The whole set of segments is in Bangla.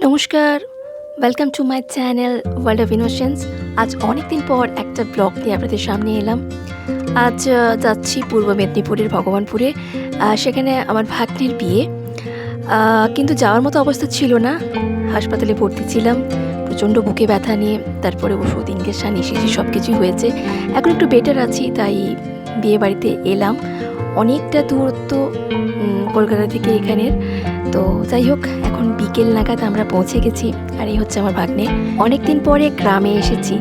নমস্কার, welcome to my channel world of innocence. আজ অনেক দিন পর একটা ব্লগ নিয়ে আপনাদের সামনে এলাম। আজ যাচ্ছি পূর্ব মেদিনীপুরের ভগবানপুরে। সেখানে আমার ভাগ্নের বিয়ে, কিন্তু যাওয়ার মতো অবস্থা ছিল না। হাসপাতালে ভর্তি ছিলাম প্রচণ্ড বুকে ব্যথা নিয়ে। তারপরে ওষুধ ইঞ্জেকশান এসেছি, সব কিছুই হয়েছে। এখন একটু বেটার আছি, তাই বিয়ে বাড়িতে এলাম। অনেকটা দূরত্ব কলকাতা থেকে এখানের। তো যাই হোক, এখন বিকেল নাগাদ আমরা পৌঁছে গেছি। আর এই হচ্ছে আমার ভাগ্নে। অনেক দিন পরে গ্রামে এসেছি,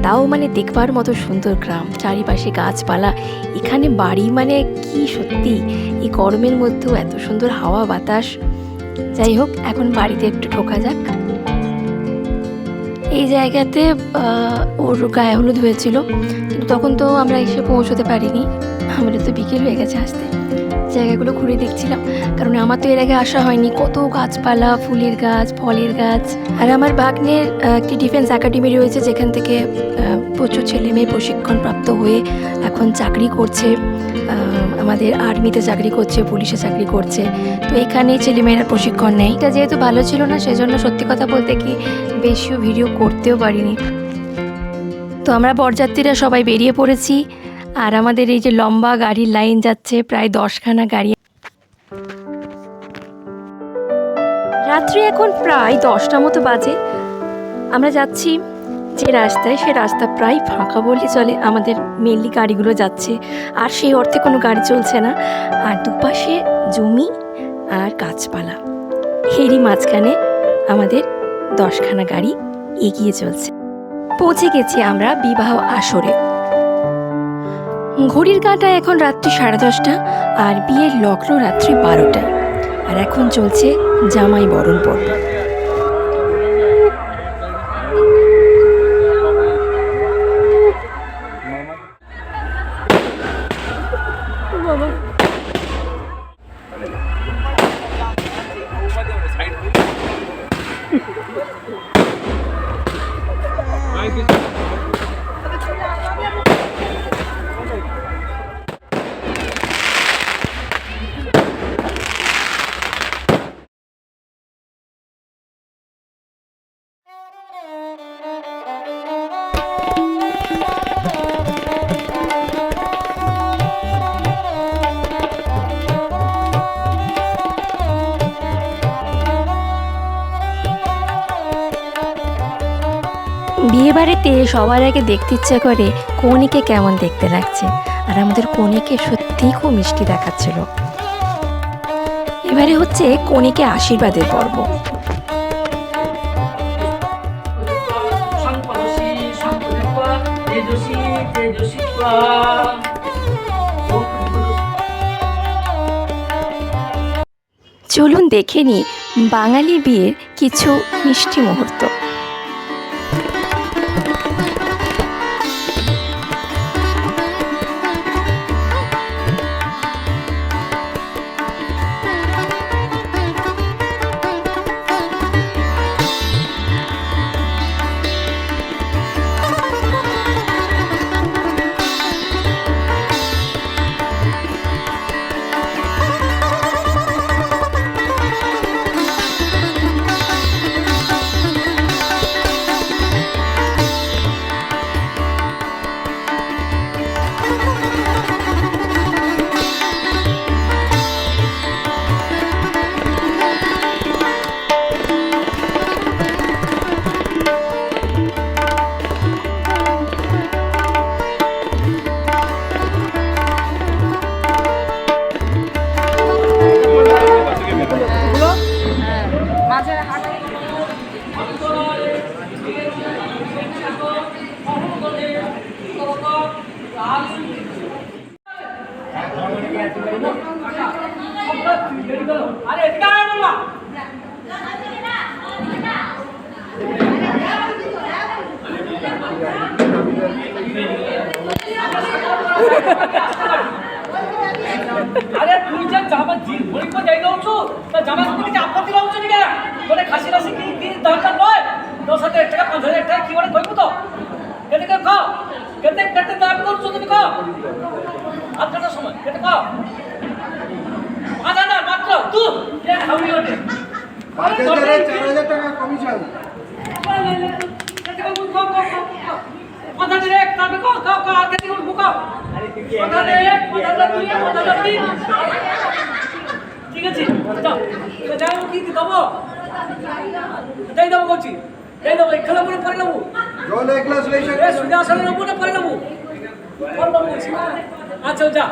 তাও মানে দেখবার মতো সুন্দর গ্রাম, চারিপাশে গাছপালা। এখানে বাড়ি মানে কি সত্যি, এই গরমের মধ্যেও এত সুন্দর হাওয়া বাতাস। যাই হোক, এখন বাড়িতে একটু ঢোকা যাক। এই জায়গাতে ওর গায়ে হলুদ হয়েছিল, কিন্তু তখন তো আমরা এসে পৌঁছতে পারিনি। আমাদের তো বিকেল হয়ে গেছে আসতে। জায়গাগুলো ঘুরে দেখছিলাম, কারণ আমার তো এর আগে আসা হয়নি। কত গাছপালা, ফুলের গাছ, ফলের গাছ। আর আমার ভাগ্নের একটি ডিফেন্স একাডেমি রয়েছে, যেখান থেকে প্রচুর ছেলে মেয়ে প্রশিক্ষণপ্রাপ্ত হয়ে এখন চাকরি করছে। আমাদের আর্মিতে চাকরি করছে, পুলিশে চাকরি করছে। তো এখানেই ছেলেমেয়েরা প্রশিক্ষণ নেয়। এটা যেহেতু ভালো ছিল না, সেজন্য সত্যি কথা বলতে কি বেশিও ভিডিও করতেও পারিনি। তো আমরা বরযাত্রীরা সবাই বেরিয়ে পড়েছি। আর আমাদের এই যে লম্বা গাড়ির লাইন যাচ্ছে, প্রায় 10খানা গাড়ি। রাত্রি এখন প্রায় 10টা মতো বাজে। আমরা যাচ্ছি যে রাস্তায়, সে রাস্তা প্রায় ফাঁকা বললে চলে। আমাদের মেনলি গাড়িগুলো যাচ্ছে, আর সেই অর্থে কোনো গাড়ি চলছে না। আর দুপাশে জমি আর গাছপালা, এরই মাঝখানে আমাদের 10খানা গাড়ি এগিয়ে চলছে। পৌঁছে গেছি আমরা বিবাহ আসরে। ঘড়ির কাঁটায় এখন রাত্রি 10:30, আর বিয়ের লগ্ন রাত্রি 12টায়। আর এখন চলছে জামাই বরণ পর্ব। বিয়ে বাড়িতে সবার আগে দেখতে ইচ্ছা করে কনেকে কেমন দেখতে লাগছে। আর আমাদের কনেকে সত্যিই খুব মিষ্টি দেখাচ্ছিল। এবারে হচ্ছে কনেকে আশীর্বাদের পর্ব। চলুন দেখে নিই বাঙালি বিয়ের কিছু মিষ্টি মুহূর্ত। আরে তুই যে জামা জিল ভরি কো যাই দউছু তা জামা তুমি কি আপত্তি লাউছু নি কেন তোরে খাসি রাসি কি দরকার নয় 10,000 টাকা 5,000 টাকা কি বলে কইবু তো কেতে কে খাও কেতে দাম করছো তুমি খাও আধ ঘন্টা সময় কেতে খাও 5,000 মাত্র তুই কে খাওনি ওতে 4,000 টাকা কমিশন। কথা দে রে, তবে কো আর কেটে উঠবো কো। কথা দে, কথা দে তুই, কথা দে তুই। ঠিক আছে, যাও। তো যাই কি দেবো? যাই দেবো করছি। যাই দেবো, এই খেলা করে নেবো। জল এক গ্লাস লইছে। এ সুজা আসলে নেবো না পরে নেবো? পরে নেবো বলছি। আচ্ছা যা,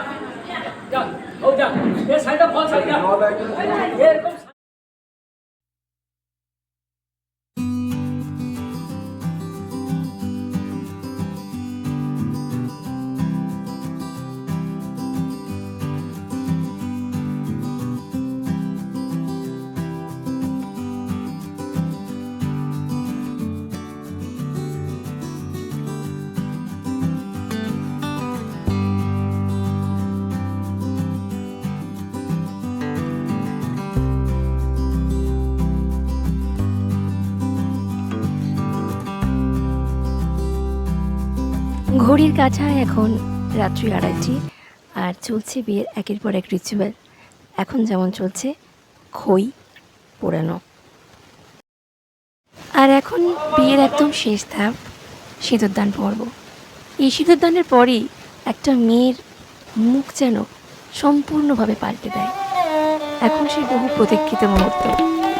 যা, ও যা। এ সাইডটা ফল সাইডটা। জল এক গ্লাস। এরকম ঘড়ির কাছায় এখন রাত্রি 2:30 আর চলছে বিয়ের একের পর এক রিচুয়াল। এখন যেমন চলছে খই পোড়ানো, আর এখন বিয়ের একদম শেষ ধাপ সিঁদুরদান পর্ব। এই সিঁদুরদানের পরেই একটা মেয়ের মুখ যেন সম্পূর্ণভাবে পাল্টে দেয়। এখন সেই বহু প্রতীক্ষিত মুহূর্ত,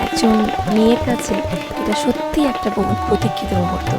একজন মেয়ের কাছে এটা সত্যি একটা বহু প্রতীক্ষিত মুহূর্ত।